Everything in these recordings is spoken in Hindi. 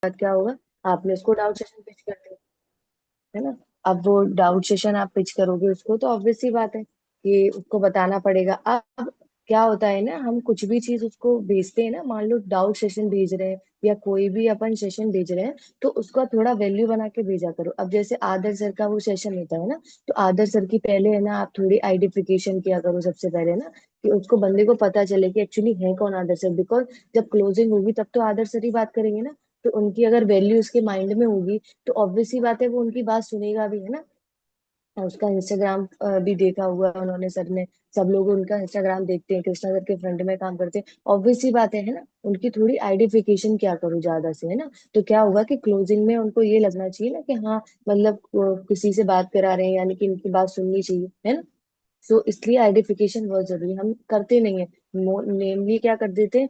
बाद क्या होगा, आपने उसको डाउट सेशन पिच कर दिया, है ना। अब वो डाउट सेशन आप पिच करोगे उसको, तो ऑब्वियस सी बात है कि उसको बताना पड़ेगा। अब क्या होता है ना, हम कुछ भी चीज उसको भेजते हैं ना, मान लो डाउट सेशन भेज रहे हैं या कोई भी अपन सेशन भेज रहे हैं, तो उसका थोड़ा वैल्यू बना के भेजा करो। अब जैसे आदर सर का वो सेशन होता है ना, तो आदर सर की पहले है ना, आप थोड़ी आइडेंटिफिकेशन किया करो सबसे पहले ना, कि उसको बंदे को पता चले कि एक्चुअली है कौन आदर सर। बिकॉज जब क्लोजिंग होगी तब तो आदर सर ही बात करेंगे ना, तो उनकी अगर वैल्यू उसके माइंड में होगी तो ऑब्वियस सी बात है वो उनकी बात सुनेगा भी, है ना। और उसका इंस्टाग्राम भी देखा हुआ है उन्होंने, सर ने। सब लोग उनका इंस्टाग्राम देखते हैं, कृष्णा सर के फ्रंट में काम करते हैं, ऑब्वियस सी बात है ना। उनकी थोड़ी आइडेंटिफिकेशन क्या करो ज्यादा से, है ना। तो क्या होगा कि क्लोजिंग में उनको ये लगना चाहिए ना कि हाँ, मतलब वो किसी से बात करा रहे हैं, यानी कि इनकी बात सुननी चाहिए, है ना। सो इसलिए आइडेंटिफिकेशन बहुत जरूरी है, हम करते नहीं है। नेमली क्या कर देते हैं,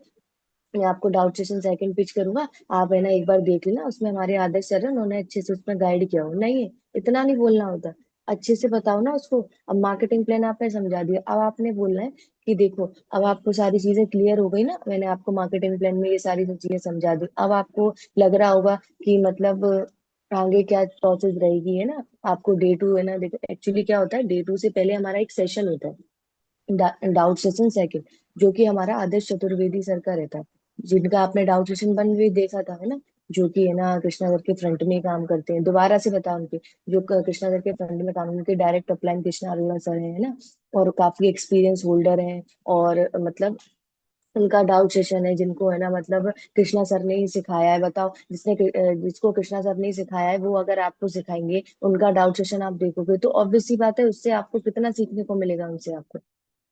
मैं आपको डाउट सेशन सेकंड पिच करूंगा, आप है ना एक बार देख लेना, उसमें हमारे आदर्श सर है, उन्होंने अच्छे से उसमें गाइड किया हो। नहीं है, इतना नहीं बोलना होता, अच्छे से बताओ ना उसको। अब मार्केटिंग प्लान आपने समझा दिया, अब आपने बोलना है कि देखो, अब आपको सारी चीजें क्लियर हो गई ना, मैंने आपको मार्केटिंग प्लान में ये सारी चीजें समझा दी। अब आपको लग रहा होगा कि मतलब आगे क्या प्रोसेस रहेगी, है ना। आपको डे टू, है ना, देखो एक्चुअली क्या होता है, डे टू से पहले हमारा एक सेशन होता है, डाउट सेशन सेकंड, जो कि हमारा आदर्श चतुर्वेदी सर का रहता है, जिनका आपने डाउट सेशन वन भी देखा था, है ना। जो कि है ना कृष्णा सर के फ्रंट में ही काम करते हैं, दोबारा से बता उनके, जो कृष्णा सर के फ्रंट में काम, उनके direct upline Krishna Arora sir है ना। और काफी एक्सपीरियंस होल्डर हैं, और मतलब उनका डाउट सेशन है, जिनको है ना मतलब कृष्णा सर ने ही सिखाया है। बताओ, जिसको कृष्णा सर ने ही सिखाया है, वो अगर आपको सिखाएंगे, उनका डाउट सेशन आप देखोगे, तो ऑब्वियस सी बात है उससे आपको कितना सीखने को मिलेगा, उनसे आपको।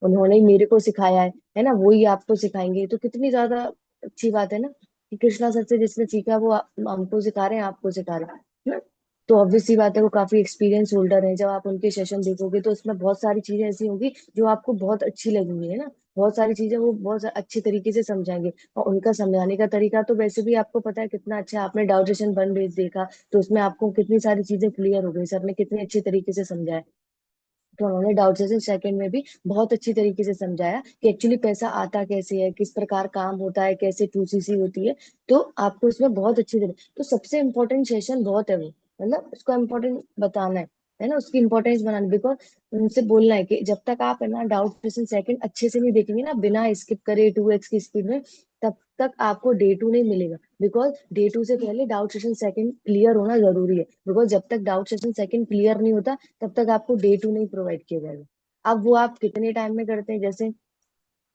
उन्होंने ही मेरे को सिखाया है ना, वो ही आपको सिखाएंगे, तो कितनी ज्यादा अच्छी बात है ना, कि कृष्णा सर से जिसने सीखा वो हमको सिखा रहे हैं, आपको सिखा रहे हैं, है ना। तो ऑब्वियस सी बात है वो काफी एक्सपीरियंस होल्डर है, जब आप उनके सेशन देखोगे तो उसमें बहुत सारी चीजें ऐसी होंगी जो आपको बहुत अच्छी लगेंगी, है ना। बहुत सारी चीजें वो बहुत अच्छी तरीके से समझाएंगे, और उनका समझाने का तरीका तो वैसे भी आपको पता है कितना अच्छा है। आपने डाउट सेशन वन बेस देखा, तो उसमें आपको कितनी सारी चीजें क्लियर हो गई, सर ने कितने अच्छे तरीके से समझाया। तो उन्होंने डाउट सेशन सेकंड में भी बहुत अच्छी तरीके से समझाया कि एक्चुअली पैसा आता कैसे है, किस प्रकार काम होता है, कैसे 2CC होती है। तो आपको इसमें बहुत अच्छी तरह, तो सबसे इम्पोर्टेंट सेशन बहुत है वो, मतलब उसका इम्पोर्टेंट बताना है ना, उसकी इंपॉर्टेंस बनाना। बिकॉज उनसे बोलना है कि जब तक आप है ना डाउट सेशन सेकंड अच्छे से नहीं देखेंगे ना, बिना स्किप करे 2x की स्पीड में, तब तक आपको डे टू नहीं मिलेगा। बिकॉज डे टू से पहले डाउट सेशन सेकंड क्लियर होना जरूरी है, बिकॉज जब तक डाउट सेशन सेकंड क्लियर नहीं होता, तब तक आपको डे टू नहीं प्रोवाइड किया जाएगा। अब वो आप कितने टाइम में करते हैं, जैसे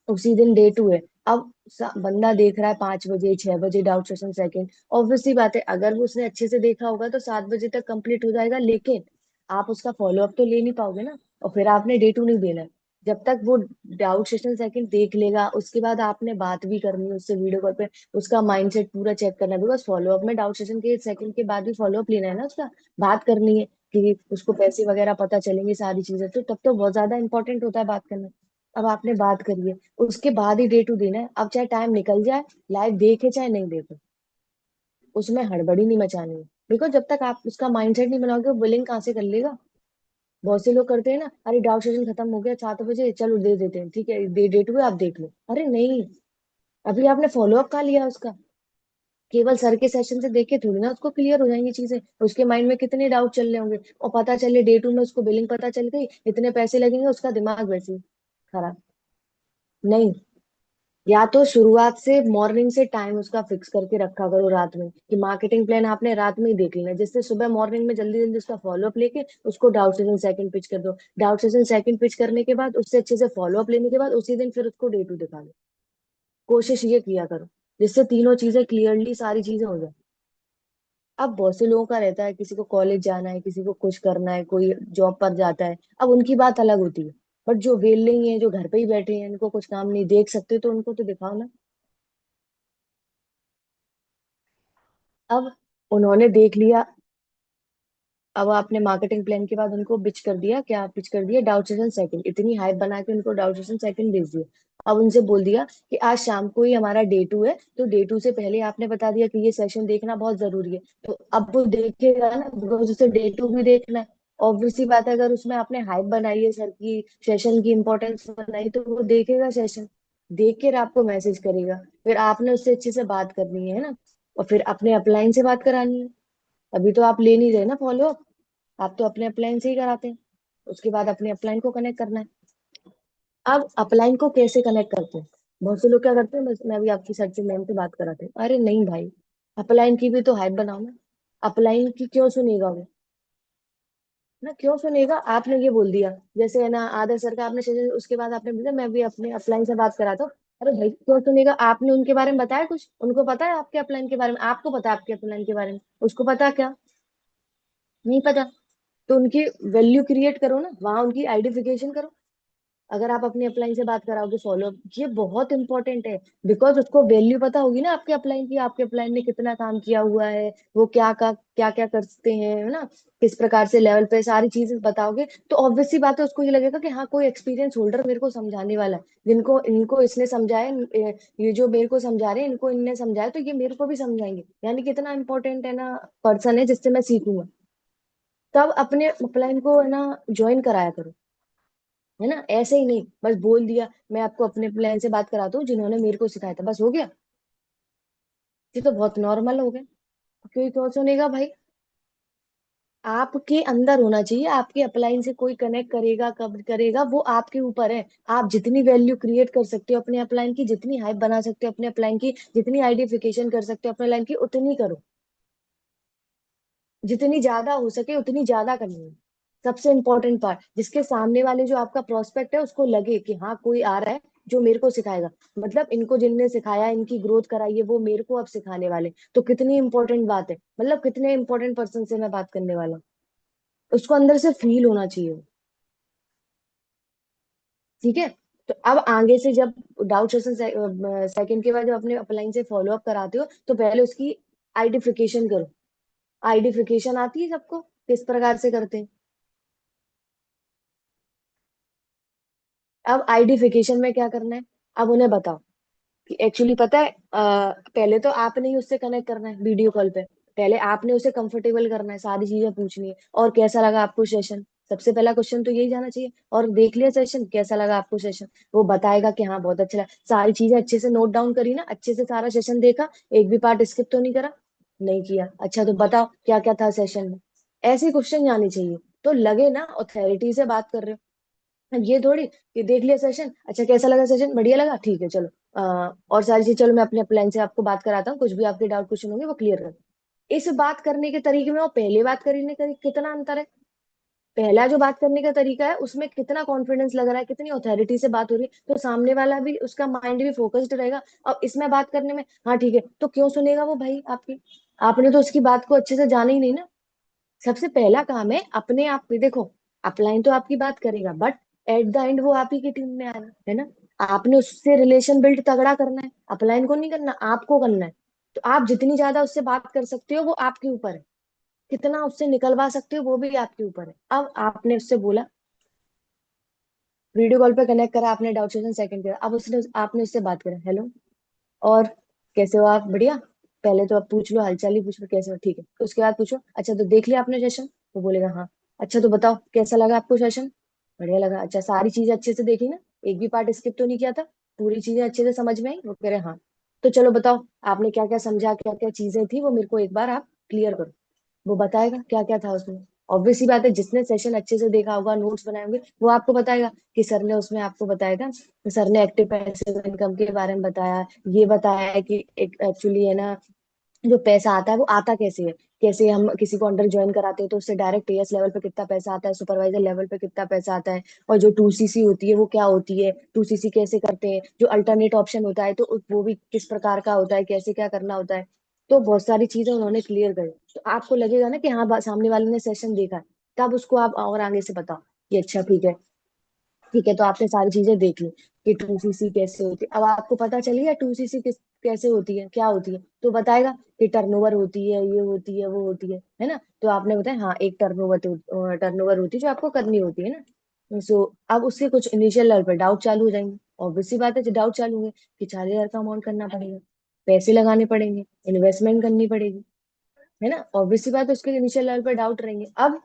उसी दिन डे टू है, अब बंदा देख रहा है 5 बजे 6 बजे डाउट सेशन सेकंड, ऑब्वियसली बात है अगर वो उसने अच्छे से देखा होगा तो 7 बजे तक कंप्लीट हो जाएगा, लेकिन आप उसका फॉलो अप तो ले नहीं पाओगे ना, और फिर आपने डे टू नहीं देना है। जब तक वो डाउट सेशन सेकंड देख लेगा, उसके बाद आपने बात भी करनी है उससे वीडियो कॉल पे, उसका माइंडसेट पूरा चेक करना है, बिकॉज फॉलो अप में डाउट सेशन के सेकंड के बाद भी फॉलो अप लेना है ना उसका, बात करनी है कि उसको पैसे वगैरह पता चलेंगे, सारी चीजें, तो तब तो बहुत ज्यादा इंपॉर्टेंट होता है बात करना। अब आपने बात करी है, उसके बाद ही डे टू देना है। अब चाहे टाइम निकल जाए, लाइव देखे चाहे नहीं देखे, उसमें हड़बड़ी नहीं मचानी है। बिकॉज जब तक आप उसका माइंडसेट नहीं बनाओगे, वो बिलिंग कहाँ से कर लेगा। बहुत से लोग करते हैं ना, अरे डाउट सेशन खत्म हो गया 7 बजे, चलो दे देते हैं, ठीक है डे डेट हुए आप देख लो, अरे नहीं, अभी आपने फॉलो अप कहाँ लिया उसका। केवल सर के सेशन से देख के थोड़ी ना उसको क्लियर हो जाएंगी चीजें, उसके माइंड में कितने डाउट चल रहे होंगे, और पता चले डे टू में उसको बिलिंग पता चल गई, इतने पैसे लगेंगे, उसका दिमाग वैसे ही खराब। नहीं, या तो शुरुआत से मॉर्निंग से टाइम उसका फिक्स करके रखा करो रात में, कि मार्केटिंग प्लान आपने रात में ही देख लेना, जिससे सुबह मॉर्निंग में जल्दी जल्दी उसका फॉलो अप लेके उसको डाउट सेशन सेकंड पिच कर दो। डाउट सेशन सेकंड पिच करने के बाद उससे अच्छे से फॉलो अप लेने के बाद उसी दिन फिर उसको डे टू दिखा दो। कोशिश ये किया करो, जिससे तीनों चीजें क्लियरली सारी चीजें हो जाए। अब बहुत से लोगों का रहता है, किसी को कॉलेज जाना है, किसी को कुछ करना है, कोई जॉब पर जाता है, अब उनकी बात अलग होती है। बट जो वेले ही हैं, जो घर पे ही बैठे हैं, इनको कुछ काम नहीं, देख सकते तो उनको तो दिखाओ ना। अब उन्होंने देख लिया, अब आपने मार्केटिंग प्लान के बाद उनको पिच कर दिया, क्या पिच कर दिया, डाउट सेशन सेकंड, इतनी हाइप बना के उनको डाउट सेशन सेकंड भेज दिया। अब उनसे बोल दिया कि आज शाम को ही हमारा डे टू है, तो डे टू से पहले आपने बता दिया कि ये सेशन देखना बहुत जरूरी है, तो अब वो देखेगा ना, बिकॉज उसे डे टू भी देखना है। ऑब्वियसली बात है, अगर उसमें आपने हाइप बनाई है, सर की सेशन की इंपॉर्टेंस बनाई, तो वो देखेगा सेशन, देख कर आपको मैसेज करेगा, फिर आपने उससे अच्छे से बात करनी है ना। और फिर अपने अपलाइन से बात करानी है। अभी तो आप ले नहीं रहे ना फॉलो अप, आप तो अपने अपलाइन से ही कराते हैं। उसके बाद अपने अपलाइन को कनेक्ट करना है। अब अपलाइन को कैसे कनेक्ट करते हैं? बहुत से लोग क्या करते हैं, बस मैं अभी आपकी साइड से मैम से बात कराते हैं, अरे नहीं भाई, अपलाइन की भी तो हाइप बनाओ ना। अपलाइन की क्यों सुनेगा वो? ना क्यों सुनेगा? आपने ये बोल दिया, जैसे है ना आदर्श सर का आपने उसके बाद आपने बोला मैं भी अपने अपलाइन से बात कराता हूँ। अरे भाई क्यों सुनेगा? आपने उनके बारे में बताया कुछ? उनको पता है आपके अपलाइन के बारे में? आपको पता है आपके अपलाइन के बारे में? उसको पता क्या? नहीं पता। तो उनकी वैल्यू क्रिएट करो ना, वहां उनकी आइडेंटिफिकेशन करो। अगर आप अपनी अपलाइन से बात कराओगे फॉलो, ये बहुत इंपॉर्टेंट है। बिकॉज उसको वैल्यू पता होगी ना आपके अपलाइन की, आपके अपलाइन ने कितना काम किया हुआ है, वो क्या क्या करते हैं, है ना, किस प्रकार से लेवल पे सारी चीजें बताओगे, तो ऑब्वियस सी बात है उसको ये लगेगा कि हाँ कोई एक्सपीरियंस होल्डर मेरे को समझाने वाला है। जिनको इनको इसने समझाया, ये जो मेरे को समझा रहे हैं इनको इनने समझाया, तो ये मेरे को भी समझाएंगे, यानी कितना इंपॉर्टेंट है ना पर्सन है जिससे मैं सीखूंगा। तब अपने अपलाइन को है ना ज्वाइन कराया करो, है ना। ऐसे ही नहीं बस बोल दिया मैं आपको अपने प्लान से बात कराता हूँ जिन्होंने मेरे को सिखाया था, बस हो गया। ये तो बहुत नॉर्मल हो गया। कोई क्यों सुनेगा भाई? आपके अंदर होना चाहिए, आपके अपलाइन से कोई कनेक्ट करेगा कब करेगा वो आपके ऊपर है। आप जितनी वैल्यू क्रिएट कर सकते हो अपने अपलाइन की, जितनी हाइप बना सकते हो अपने अपलाइन की, जितनी आइडेंटिफिकेशन कर सकते हो अपने लाइन की, उतनी करो। जितनी ज्यादा हो सके उतनी ज्यादा करनी है। सबसे इंपॉर्टेंट पार्ट, जिसके सामने वाले जो आपका प्रोस्पेक्ट है उसको लगे कि हाँ कोई आ रहा है जो मेरे को सिखाएगा। मतलब इनको जिनने सिखाया, इनकी ग्रोथ कराई है, वो मेरे को अब सिखाने वाले, तो कितनी इंपॉर्टेंट बात है, मतलब कितने इंपॉर्टेंट पर्सन से मैं बात करने वाला हूँ। उसको अंदर से फील होना चाहिए। ठीक है। तो अब आगे से जब डाउट सेशन सेकंड के बाद जब अपने अपलाइन से फॉलो अप कराते हो, तो पहले उसकी आइडेंटिफिकेशन करो। आइडेंटिफिकेशन आती है सबको, किस प्रकार से करते हैं? अब आइडेंटिफिकेशन में क्या करना है? अब उन्हें बताओ कि एक्चुअली पता है, पहले तो आपने ही उससे कनेक्ट करना है वीडियो कॉल पे। पहले आपने उसे कंफर्टेबल करना है, सारी चीजें पूछनी है, और कैसा लगा आपको सेशन। सबसे पहला क्वेश्चन तो यही जाना चाहिए, और देख लिया सेशन, कैसा लगा आपको सेशन? वो बताएगा कि हाँ बहुत अच्छा लगा, सारी चीजें अच्छे से नोट डाउन करी ना, अच्छे से सारा सेशन देखा, एक भी पार्ट स्किप तो नहीं करा? नहीं किया? अच्छा तो बताओ क्या क्या था सेशन में। ऐसे क्वेश्चन आने चाहिए, तो लगे ना अथॉरिटी से बात कर रहे हो। ये थोड़ी कि देख लिया सेशन, अच्छा कैसा लगा सेशन, बढ़िया लगा, ठीक है चलो, और सारी चीज चलो मैं अपने प्लान से आपको बात कराता हूँ, कुछ भी आपके डाउट क्वेश्चन होंगे वो क्लियर कर। इस बात करने के तरीके में और पहले बात करने का कितना अंतर है? पहला जो बात करने का तरीका है उसमें कितना कॉन्फिडेंस लग रहा है, कितनी ऑथोरिटी से बात हो रही है, तो सामने वाला भी, उसका माइंड भी फोकस्ड रहेगा। और इसमें बात करने में हाँ ठीक है, तो क्यों सुनेगा वो भाई आपकी? आपने तो उसकी बात को अच्छे से जाना ही नहीं ना। सबसे पहला काम है अपने आप पे देखो, अपलाइन तो आपकी बात करेगा, बट एट द एंड वो आप ही की टीम में आना है ना। आपने उससे रिलेशन बिल्ड तगड़ा करना है, अपलाइन को नहीं करना, आपको करना है। तो आप जितनी ज्यादा उससे बात कर सकते हो वो आपके ऊपर है, कितना उससे निकलवा सकते हो वो भी आपके ऊपर है। अब आपने उससे बोला, वीडियो कॉल पे कनेक्ट करा, आपने डाउट सेशन सेकंड किया, अब उसने आपने उससे बात करा, हेलो और कैसे हो आप, बढ़िया। पहले तो आप पूछ लो, हालचाल ही पूछ लो कैसे हो, ठीक है। उसके बाद पूछो अच्छा तो देख लिया आपने सेशन? वो बोलेगा हाँ। अच्छा तो बताओ कैसा लगा आपको सेशन? बढ़िया लगा। अच्छा सारी चीजें अच्छे से देखी ना, एक भी पार्ट स्किप तो नहीं किया था? पूरी चीजें अच्छे से समझ में आई? वो कह रहे हाँ। तो चलो बताओ आपने क्या क्या समझा, क्या क्या चीजें थी वो मेरे को एक बार आप क्लियर करो। वो बताएगा क्या क्या था उसमें। ऑब्वियस सी बात है, जिसने सेशन अच्छे से देखा होगा, नोट्स बनाए होंगे, वो आपको बताएगा कि सर ने उसमें आपको बताया था, तो सर ने एक्टिव पैसिव इनकम के बारे में बताया, ये बताया है कि एक्चुअली है ना जो पैसा आता है वो आता कैसे है, कैसे हम किसी को अंडर ज्वाइन कराते हैं तो उससे डायरेक्ट एएस लेवल पे कितना पैसा आता है, सुपरवाइजर लेवल पे कितना पैसा आता है, और जो 2सीसी होती है वो क्या होती है, 2सीसी कैसे करते हैं, जो अल्टरनेट ऑप्शन होता है तो वो भी किस प्रकार का होता है, कैसे क्या करना होता है। तो बहुत सारी चीजें उन्होंने क्लियर करी, तो आपको लगेगा ना कि हाँ सामने वाले ने सेशन देखा है। तब उसको आप और आगे से बताओ कि अच्छा ठीक है, ठीक है, तो आपने सारी चीजें देख ली कि 2सीसी कैसे होती है। अब आपको पता चल गया 2सीसी कैसे होती है, क्या होती है, तो बताएगा कि टर्नओवर होती है, ये होती है, वो होती है ना। तो आपने बताया हाँ एक टर्नओवर होती है जो आपको करनी होती है ना। सो अब उसके कुछ इनिशियल लेवल पर डाउट चालू हो जाएंगे, ऑब्वियस सी बात है, जो डाउट चालू हुए कि 40,000 का अमाउंट करना पड़ेगा, पैसे लगाने पड़ेंगे, इन्वेस्टमेंट करनी पड़ेगी, है ना। ऑब्वियस सी बात है उसके इनिशियल लेवल पर डाउट रहेंगे। अब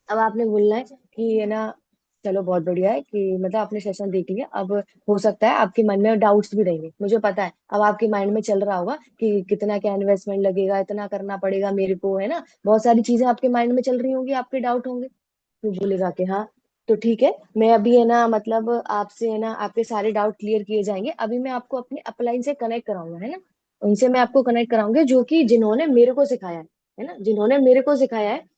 आपने बोलना है कि है ना चलो बहुत बढ़िया है कि मतलब आपने सेशन देख लिया। अब हो सकता है आपके मन में डाउट्स भी रहेंगे, मुझे पता है। अब आपके माइंड में चल रहा होगा कि कितना क्या इन्वेस्टमेंट लगेगा, इतना करना पड़ेगा मेरे को, है ना। बहुत सारी चीजें आपके माइंड में चल रही होंगी, आपके डाउट होंगे। तो बोलेगा कि हाँ, तो ठीक है, मैं अभी है ना मतलब आपसे है ना आपके सारे डाउट क्लियर किए जाएंगे। अभी मैं आपको अपने अपलाइन से कनेक्ट कराऊंगा, है ना। उनसे मैं आपको कनेक्ट कराऊंगे जो कि जिन्होंने मेरे को सिखाया है ना, जिन्होंने मेरे को सिखाया है।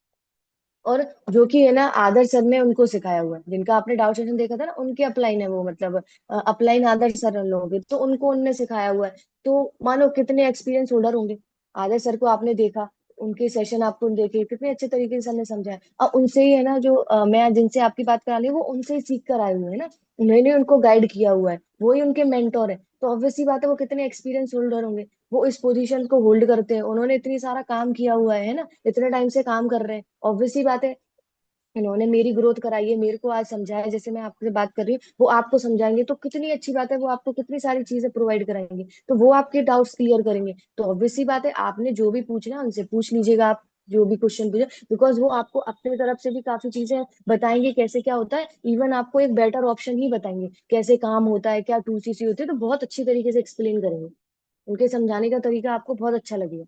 और जो कि है ना आदर्श सर ने उनको सिखाया हुआ है, जिनका आपने डाउट सेशन देखा था ना, उनके अपलाइन है वो, मतलब अपलाइन आदर्श सर उन लोगों के, तो उनको उनने सिखाया हुआ है। तो मानो कितने एक्सपीरियंस होल्डर होंगे। आदर्श सर को आपने देखा, उनके सेशन आपको देखे, कितने अच्छे तरीके से सर ने समझाया। और उनसे ही है ना, जो मैं जिनसे आपकी बात करा रही हूँ, वो उनसे ही सीख कर आए हुए हैं ना। मैंने उनको गाइड किया हुआ है, वो ही उनके मेंटोर है। तो ऑब्वियस सी बात है, वो कितने एक्सपीरियंस होल्डर होंगे। वो इस पोजीशन को होल्ड करते हैं, उन्होंने इतनी सारा काम किया हुआ है ना, इतने टाइम से काम कर रहे हैं। ऑब्वियस सी बात है, इन्होंने मेरी ग्रोथ कराई है, मेरे को आज समझाया, जैसे मैं आपसे बात कर रही हूँ वो आपको समझाएंगे, तो कितनी अच्छी बात है। वो आपको कितनी सारी चीजें प्रोवाइड कराएंगे, तो वो आपके डाउट्स क्लियर करेंगे। तो ऑब्वियस सी बात है, आपने जो भी पूछना है उनसे पूछ लीजिएगा आप, जो भी क्वेश्चन पूछे, बिकॉज वो आपको अपनी तरफ से भी काफी चीजें बताएंगे, कैसे क्या होता है। इवन आपको एक बेटर ऑप्शन ही बताएंगे, कैसे काम होता है, क्या 2CC होती है, तो बहुत अच्छी तरीके से एक्सप्लेन करेंगे। उनके समझाने का तरीका आपको बहुत अच्छा लगेगा।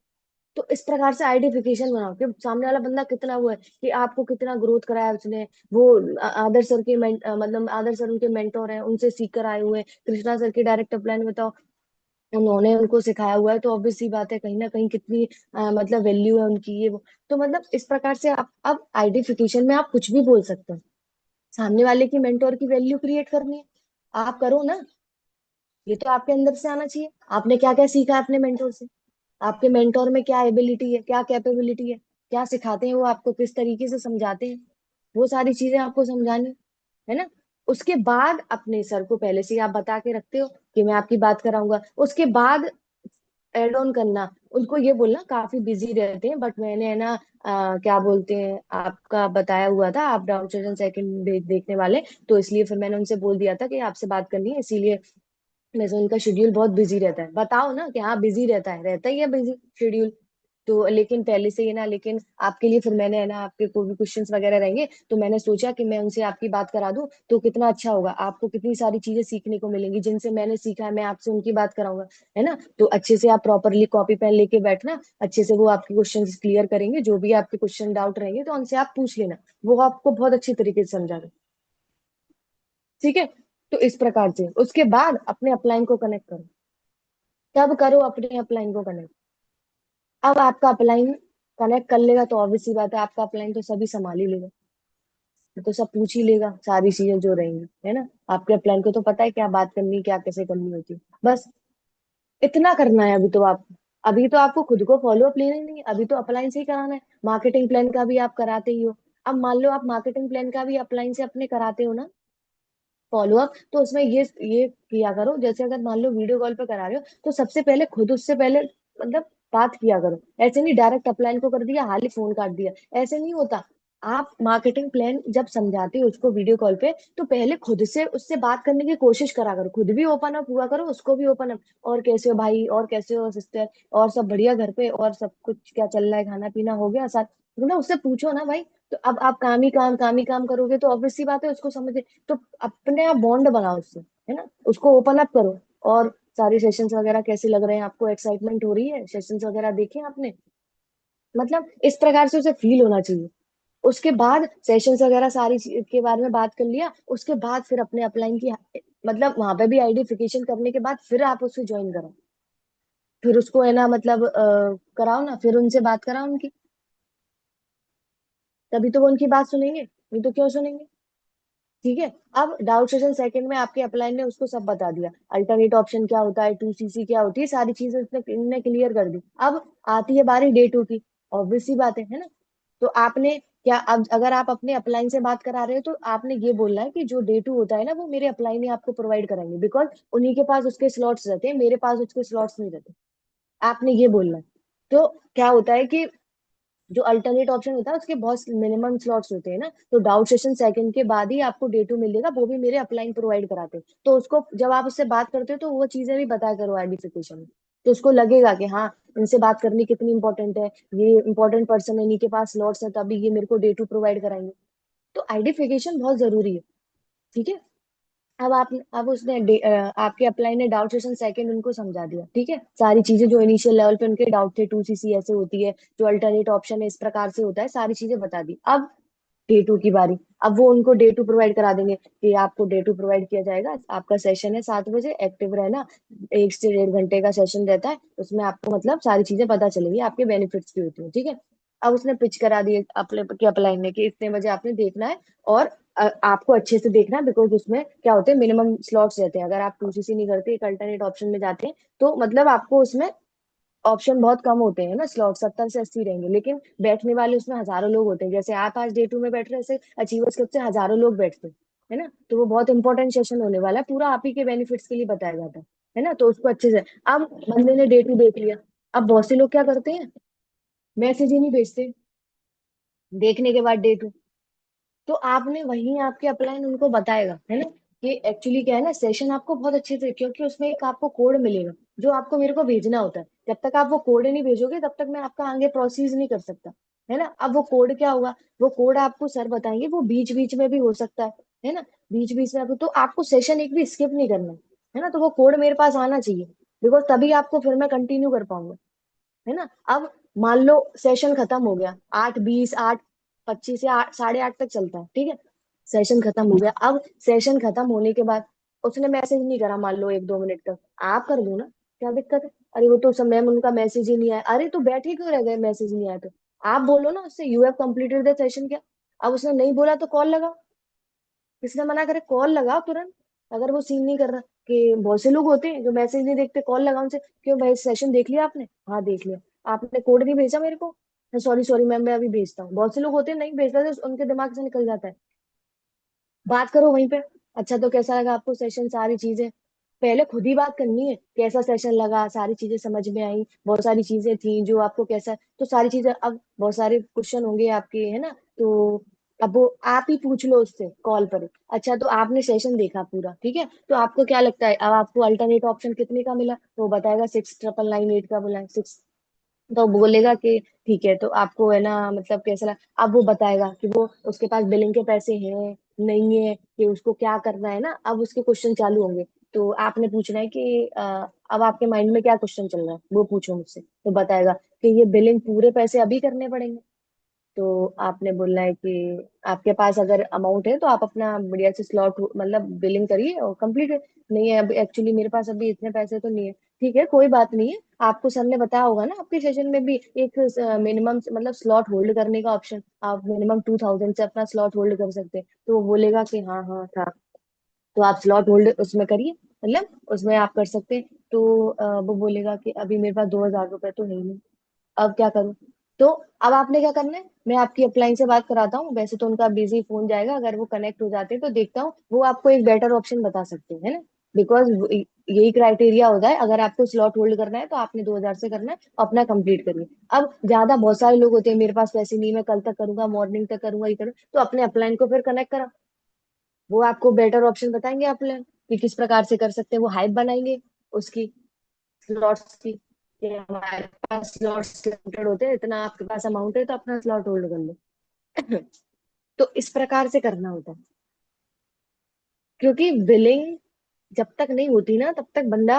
तो इस प्रकार से आइडेंटिफिकेशन बनाओ कि सामने वाला बंदा कितना वो है, कि आपको कितना ग्रोथ कराया उसने। वो आदर्श सर के मतलब आदर्श सर उनके मेंटोर हैं, उनसे सीख कर आए हुए हैं। कृष्णा सर के डायरेक्ट अपलाइन बताओ, उन्होंने उनको सिखाया हुआ है। तो ऑब्वियस सी बात है, कहीं ना कहीं कितनी मतलब वैल्यू है उनकी, ये वो। तो मतलब इस प्रकार से आप अब आइडेंटिफिकेशन में आप कुछ भी बोल सकते हैं। सामने वाले की मेंटोर की वैल्यू क्रिएट करनी है, आप करो ना। ये तो आपके अंदर से आना चाहिए। आपने क्या क्या सीखा है अपने मेंटोर से, आपके मेंटोर में क्या एबिलिटी है, क्या कैपेबिलिटी है, क्या सिखाते हैं वो आपको, किस तरीके से समझाते हैं, वो सारी चीजें आपको समझानी है ना। उसके बाद अपने सर को पहले से ही आप बता के रखते हो कि मैं आपकी बात कराऊंगा, उसके बाद एड ऑन करना। उनको ये बोलना काफी बिजी रहते हैं, बट मैंने है ना क्या बोलते हैं, आपका बताया हुआ था आप डाउन सेशन सेकंड देखने वाले, तो इसलिए फिर मैंने उनसे बोल दिया था कि आपसे बात करनी है, इसीलिए। वैसे उनका शेड्यूल बहुत बिजी रहता है, बताओ ना कि हाँ बिजी रहता है, रहता ही है बिजी शेड्यूल। तो लेकिन पहले से ही ना, लेकिन आपके लिए फिर मैंने है ना, आपके कोई भी क्वेश्चंस वगैरह रहेंगे तो मैंने सोचा कि मैं उनसे आपकी बात करा दूं, तो कितना अच्छा होगा, आपको कितनी सारी चीजें सीखने को मिलेंगी, जिनसे मैंने सीखा है मैं आपसे उनकी बात कराऊंगा, है ना। तो अच्छे से आप प्रॉपरली कॉपी पेन लेके बैठना, अच्छे से वो आपके क्वेश्चन क्लियर करेंगे, जो भी आपके क्वेश्चन डाउट रहेंगे तो उनसे आप पूछ लेना, वो आपको बहुत अच्छी तरीके से समझा दें। ठीक है। तो इस प्रकार से उसके बाद अपने अपलाइन को कनेक्ट करो। तब करो अपने अपलाइन को कनेक्ट। अब आपका अपलाइन कनेक्ट कर लेगा तो ऑब्वियस सी बात है, आपका अपलाइन तो सभी संभाल ही लेगा। तो सब पूछ ही लेगा सारी चीजें जो रहेंगी, है ना। आपके अपलाइन को तो पता है क्या बात करनी, क्या कैसे करनी होती है। बस इतना करना है अभी तो आप। अभी तो आपको खुद को फॉलो अप लेना ही नहीं है, अभी तो अपलाइन से ही कराना है। मार्केटिंग प्लान का भी आप कराते ही हो। अब मान लो आप मार्केटिंग प्लान का भी अपलाइन से अपने कराते हो ना फॉलो अप, तो उसमें ये किया करो, जैसे अगर मान लो वीडियो कॉल पे करा रहे हो, तो सबसे पहले खुद उससे पहले मतलब बात किया करो। ऐसे नहीं डायरेक्ट अपलाइन को कर दिया, हाल ही फोन काट दिया, ऐसे नहीं होता। आप मार्केटिंग प्लान जब समझाते हो उसको वीडियो कॉल पे, तो पहले खुद से उससे बात करने की कोशिश करा करो, खुद भी ओपन अप हुआ करो, उसको भी ओपन अप। और कैसे हो भाई, और कैसे हो सिस्टर, और सब बढ़िया घर पे, और सब कुछ क्या चल रहा है, खाना पीना हो गया साथ, मतलब उससे पूछो ना भाई। तो अब आप काम ही काम करोगे तो ऑब्वियस सी बात है उसको समझ। तो अपने आप बॉन्ड बनाओ उससे, है ना, उसको ओपन अप करो। और सारे सेशंस वगैरह कैसे लग रहे हैं आपको, एक्साइटमेंट हो रही है, सेशंस वगैरह देखे आपने, मतलब इस प्रकार से उसे फील होना चाहिए। उसके बाद सेशंस वगैरह सारी चीज के बारे में बात कर लिया, उसके बाद फिर अपने अपलाइन की मतलब वहां पे भी आइडेंटिफिकेशन करने के बाद फिर आप उससे ज्वाइन करो। फिर उसको है ना मतलब कराओ ना, फिर उनसे बात कराओ उनकी। तभी तो वो उनकी बात सुनेंगे, नहीं तो क्यों सुनेंगे। ठीक है। अब डाउट सेशन सेकंड में आपके अपलाइन ने उसको सब बता दिया, अल्टरनेट ऑप्शन क्या होता है, 2CC क्या होती है, सारी चीजें उसने इनने क्लियर कर दी। अब आती है बारी डे 2 की। ऑब्वियस सी बात है ना। तो आपने क्या, अब अगर आप अपने अपलाइन से बात करा रहे हो, तो आपने ये बोलना है कि जो डे 2 होता है ना, वो मेरे अपलाइन ही आपको प्रोवाइड कराएंगे, बिकॉज उन्हीं के पास उसके स्लॉट्स रहते हैं, मेरे पास उसके स्लॉट्स नहीं रहते। आपने ये बोलना है। तो क्या होता है कि जो अल्टरनेट ऑप्शन होता है उसके बहुत मिनिमम स्लॉट्स होते हैं ना, तो डाउट सेशन सेकंड के बाद ही आपको डे 2 मिलेगा, वो भी मेरे अपलाइन प्रोवाइड कराते हैं। तो उसको जब आप उससे बात करते हो तो वो चीजें भी बताया करो आइडेंटिफिकेशन में। तो उसको लगेगा कि हाँ, इनसे बात करनी कितनी इंपॉर्टेंट है, ये इंपॉर्टेंट पर्सन है, इन्हीं के पास स्लॉट्स है, तभी ये मेरे को डे 2 प्रोवाइड कराएंगे। तो आइडेंटिफिकेशन बहुत जरूरी है। ठीक है। अब उसने आपके अपलाइन ने डाउट सेशन सेकंड उनको समझा दिया, ठीक है, सारी चीजें जो इनिशियल लेवल पे उनके डाउट थे, 2CC ऐसे होती है, जो अल्टरनेट ऑप्शन है इस प्रकार से होता है, सारी चीजें बता दी। अब डे 2 की बारी। अब वो उनको डे 2 प्रोवाइड करा देंगे कि आपको डे 2 प्रोवाइड किया जाएगा, आपका सेशन है 7 बजे, एक्टिव रहना, 1 से 1.5 घंटे का सेशन रहता है, उसमें आपको मतलब सारी चीजें पता चलेंगी, आपके बेनिफिट्स भी होती है, ठीक है। अब उसने पिच करा दिए अपने के अपलाइन ने कि इतने बजे आपने देखना है, और आपको अच्छे से देखना है, बिकॉज उसमें क्या होते हैं, मिनिमम स्लॉट्स रहते हैं, अगर आप 2CC नहीं करते, एक अल्टरनेट ऑप्शन में जाते हैं, तो मतलब आपको उसमें ऑप्शन बहुत कम होते हैं ना, स्लॉट 70 से 80 रहेंगे, लेकिन बैठने वाले उसमें हजारों लोग होते हैं, जैसे आप आज डे 2 में बैठ रहे हैं, ऐसे अचीवर्स क्लब से हजारों लोग बैठते हैं, है ना। तो वो बहुत इंपॉर्टेंट सेशन होने वाला है, पूरा आप ही के बेनिफिट्स के लिए बताया जाता है ना, तो उसको अच्छे से। अब बंदे ने डे 2 देख लिया। अब बहुत से लोग क्या करते हैं, मैसेज ही नहीं भेजते देखने के बाद डे 2। तो आपने वहीं आपके अपलाइन उनको बताएगा, है ना, कि एक्चुअली क्या है ना, सेशन आपको बहुत अच्छे से, क्योंकि उसमें एक आपको कोड मिलेगा जो आपको मेरे को भेजना होता है, जब तक आप वो कोड नहीं भेजोगे तब तक मैं आपका आगे प्रोसीज नहीं कर सकता, है ना। अब वो कोड क्या होगा, वो कोड आपको सर बताएंगे, वो बीच बीच में भी हो सकता है ना, बीच बीच में तो आपको सेशन एक भी स्किप नहीं करना है ना, तो वो कोड मेरे पास आना चाहिए, बिकॉज तभी आपको फिर मैं कंटिन्यू कर पाऊंगा, है ना। अब मान लो सेशन खत्म हो गया, 8:20, 8:25 या 8, 8:30 तक चलता है, ठीक है। सेशन खत्म हो गया। अब सेशन खत्म होने के बाद उसने मैसेज नहीं करा, मान लो 1-2 मिनट तक, आप कर दो ना, क्या दिक्कत है। अरे वो तो सब मैम उनका मैसेज ही नहीं आया, अरे तो बैठे क्यों रह गए, मैसेज नहीं आया तो आप बोलो ना उससे, you have completed the session क्या। अब उसने नहीं बोला तो कॉल लगाओ, किसने मना करे, कॉल लगाओ तुरंत। अगर वो सीन नहीं कर रहा, कि बहुत से लोग होते हैं जो मैसेज नहीं देखते, कॉल लगाओ उनसे, क्यों भाई सेशन देख लिया आपने, हाँ देख लिया, आपने कोड नहीं भेजा मेरे को, सॉरी सॉरी मैम मैं अभी भेजता हूँ। बहुत से लोग होते हैं नहीं भेजते, तो उनके दिमाग से निकल जाता है। बात करो वहीं पे, अच्छा तो कैसा लगा आपको सेशन, सारी चीजें पहले खुद ही बात करनी है, कैसा सेशन लगा, सारी चीजें समझ में आई, बहुत सारी चीजें थी जो आपको कैसा, तो सारी चीजें, अब बहुत सारे क्वेश्चन होंगे आपके, है ना, तो अब वो आप ही पूछ लो उससे कॉल पर। अच्छा तो आपने सेशन देखा पूरा, ठीक है, तो आपको क्या लगता है, अब आपको अल्टरनेट ऑप्शन कितने का मिला, तो वो बताएगा 6,998 का बोला है, 6। तो बोलेगा कि ठीक है, तो आपको है ना मतलब कैसा लगा, अब वो बताएगा कि वो उसके पास बिलिंग के पैसे हैं नहीं है, कि उसको क्या करना है ना, अब उसके क्वेश्चन चालू होंगे। तो आपने पूछना है कि अब आपके माइंड में क्या क्वेश्चन चल रहा है, वो पूछो मुझसे, तो बताएगा कि ये बिलिंग पूरे पैसे अभी करने पड़ेंगे। तो आपने बोलना है कि आपके पास अगर अमाउंट है तो आप अपना बढ़िया से स्लॉट मतलब बिलिंग करिए और कंप्लीट है। नहीं है अभी, एक्चुअली मेरे पास अभी इतने पैसे तो नहीं है। ठीक है, कोई बात नहीं है, आपको सर ने बताया होगा ना आपके सेशन में भी, एक मिनिमम मतलब स्लॉट होल्ड करने का ऑप्शन, आप मिनिमम 2,000 से अपना स्लॉट होल्ड कर सकते हैं, तो वो बोलेगा कि हाँ हाँ था, तो आप स्लॉट होल्ड उसमें करिए, मतलब उसमें आप कर सकते हैं। तो वो बोलेगा कि अभी मेरे पास 2,000 रुपए तो है ही नहीं, अब क्या करूं। तो अब आपने क्या करना है, मैं आपकी अपलाइन से बात कराता हूँ, वैसे तो उनका बिजी फोन जाएगा, अगर वो कनेक्ट हो जाते हैं तो देखता हूँ वो आपको एक बेटर ऑप्शन बता सकते हैं, है ना, बिकॉज यही क्राइटेरिया होता है, अगर आपको स्लॉट होल्ड करना है तो आपने 2,000 से करना है, अपना कंप्लीट करिए। अब ज्यादा बहुत सारे लोग होते हैं, मेरे पास पैसे नहीं, मैं कल तक करूंगा, मॉर्निंग तक करूंगा, ये करूँ, तो अपने अपलाइन को फिर कनेक्ट करा, वो आपको बेटर ऑप्शन बताएंगे अपलाइन, कि किस प्रकार से कर सकते हैं, वो हाइप बनाएंगे उसकी, स्लॉट्स की, कि हमारे पास स्लॉट्स लिमिटेड होते हैं, इतना आपके पास अमाउंट है तो अपना स्लॉट होल्ड कर लो। तो इस प्रकार से करना होता है, क्योंकि बिलिंग जब तक नहीं होती ना तब तक बंदा,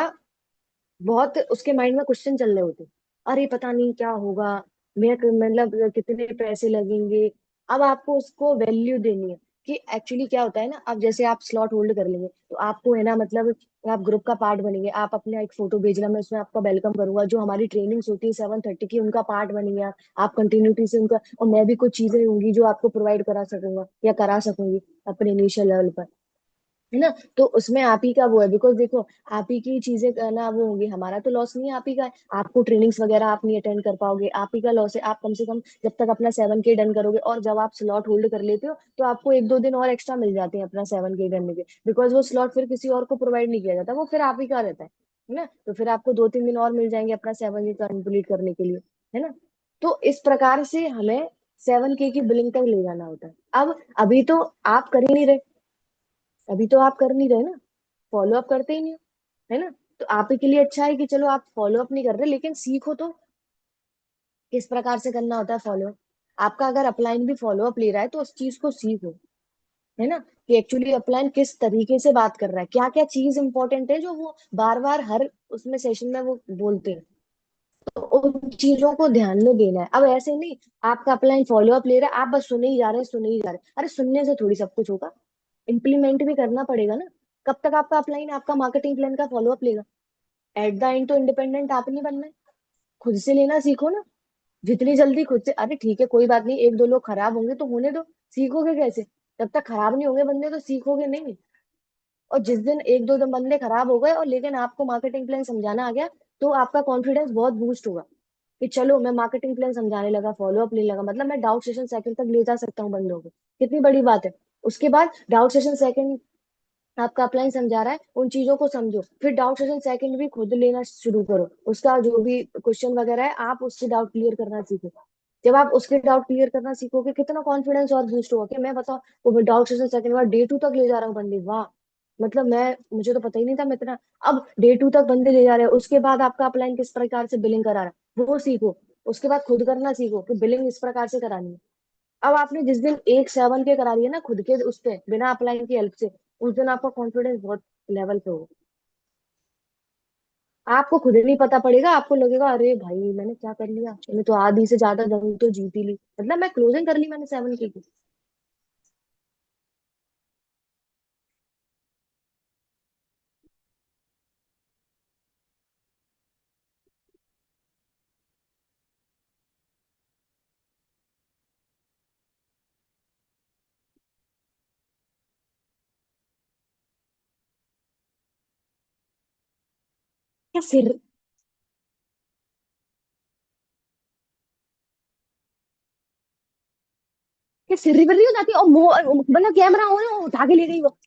बहुत उसके माइंड में क्वेश्चन चल रहे होते, अरे पता नहीं क्या होगा, मैं मतलब कितने पैसे लगेंगे। अब आपको उसको वैल्यू देनी है कि एक्चुअली क्या होता है ना, अब जैसे आप स्लॉट होल्ड कर लेंगे तो आपको है ना मतलब आप ग्रुप का पार्ट बनेंगे, आप अपना एक फोटो भेजना, मैं उसमें आपका वेलकम करूंगा, जो हमारी ट्रेनिंग्स होती है 7:30 की उनका पार्ट बनेंगे आप कंटिन्यूटी से उनका, और मैं भी कुछ चीजें होंगी जो आपको प्रोवाइड करा सकूंगा या करा सकूंगी अपने इनिशियल लेवल पर, है ना। तो उसमें आप ही का वो है, बिकॉज देखो आप ही की चीजें करना वो होंगी, हमारा तो लॉस नहीं है, आप ही का है। आपको ट्रेनिंग्स वगैरह आप नहीं अटेंड कर पाओगे, आप ही का लॉस है, आप कम से कम जब तक अपना 7K डन करोगे, और जब आप स्लॉट होल्ड कर लेते हो तो आपको 1-2 दिन और एक्स्ट्रा मिल जाते हैं अपना 7K करने के, बिकॉज वो स्लॉट फिर किसी और को प्रोवाइड नहीं किया जाता, वो फिर आप ही का रहता है ना, तो फिर आपको 2-3 दिन और मिल जाएंगे अपना 7K कंप्लीट करने के लिए, है ना। तो इस प्रकार से हमें 7K की बिलिंग तक ले जाना होता है। अब अभी तो आप कर ही नहीं रहे, अभी तो आप कर नहीं रहे ना, फॉलो अप करते ही नहीं हो, है ना। तो आप ही के लिए अच्छा है कि चलो आप फॉलो अप नहीं कर रहे, लेकिन सीखो तो किस प्रकार से करना होता है फॉलो। आपका अगर अपलाइन भी फॉलो अप ले रहा है तो उस चीज को सीखो, है ना। कि एक्चुअली अपलाइन किस तरीके से बात कर रहा है, क्या क्या चीज इंपॉर्टेंट है जो वो बार बार हर उसमें सेशन में वो बोलते हैं। तो उन चीजों को ध्यान में देना है। अब ऐसे नहीं आपका अपलाइन फॉलो अप ले रहा है, आप बस सुने ही जा रहे हैं, सुने ही जा रहे हैं। अरे सुनने से थोड़ी सब कुछ होगा, इम्प्लीमेंट भी करना पड़ेगा ना। कब तक आपका अपलाइन आपका मार्केटिंग प्लान का फॉलो अप लेगा? एट द एंड तो इंडिपेंडेंट आप नहीं बनना है, खुद से लेना सीखो ना। जितनी जल्दी खुद से, अरे ठीक है कोई बात नहीं, एक दो लोग खराब होंगे तो होने दो, सीखोगे कैसे? जब तक खराब नहीं होंगे बंदे तो सीखोगे नहीं। और जिस दिन एक दो दिन बंदे खराब हो गए और लेकिन आपको मार्केटिंग प्लान समझाना आ गया, तो आपका कॉन्फिडेंस बहुत बूस्ट होगा कि चलो मैं मार्केटिंग प्लान समझाने लगा, फॉलो अप लेने लगा, मतलब मैं डाउट सेशन सेकंड तक ले जा सकता हूँ बंदों को। कितनी बड़ी बात है। उसके बाद डाउट सेशन सेकंड आपका अपलाइन समझा रहा है, उन चीजों को समझो, फिर डाउट सेशन सेकंड भी खुद लेना शुरू करो, उसका जो भी क्वेश्चन वगैरह है आप उससे डाउट क्लियर करना सीखो। जब आप उसके डाउट क्लियर करना सीखोगे कितना कॉन्फिडेंस और बूस्ट होगा कि मैं बताओ वो डाउट सेशन सेकंड बार डे टू तक ले जा रहा हूँ बंदे, वाह। मतलब मैं, मुझे तो पता ही नहीं था मैं इतना। अब डे टू तक बंदे ले जा रहे हैं, उसके बाद आपका अपलाइन किस प्रकार से बिलिंग करा रहा है वो सीखो। उसके बाद खुद करना सीखो कि बिलिंग इस प्रकार से करानी है। अब आपने जिस दिन एक सेवन के करा लिया ना खुद के उस पे बिना अपलाइन की हेल्प से, उस दिन आपका कॉन्फिडेंस बहुत लेवल पे होगा। आपको खुद नहीं पता पड़ेगा, आपको लगेगा अरे भाई मैंने क्या कर लिया, मैंने तो आधी से ज्यादा जंग तो जीत ही ली, मतलब मैं क्लोजिंग कर ली मैंने सेवन की। क्या सिर, क्या सिर रिवर हो जाती है और मतलब कैमरा हो ना उठा के ले गई वो।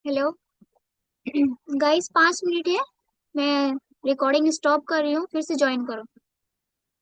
हेलो। गाइस 5 मिनट है, मैं रिकॉर्डिंग स्टॉप कर रही हूँ, फिर से ज्वाइन करो।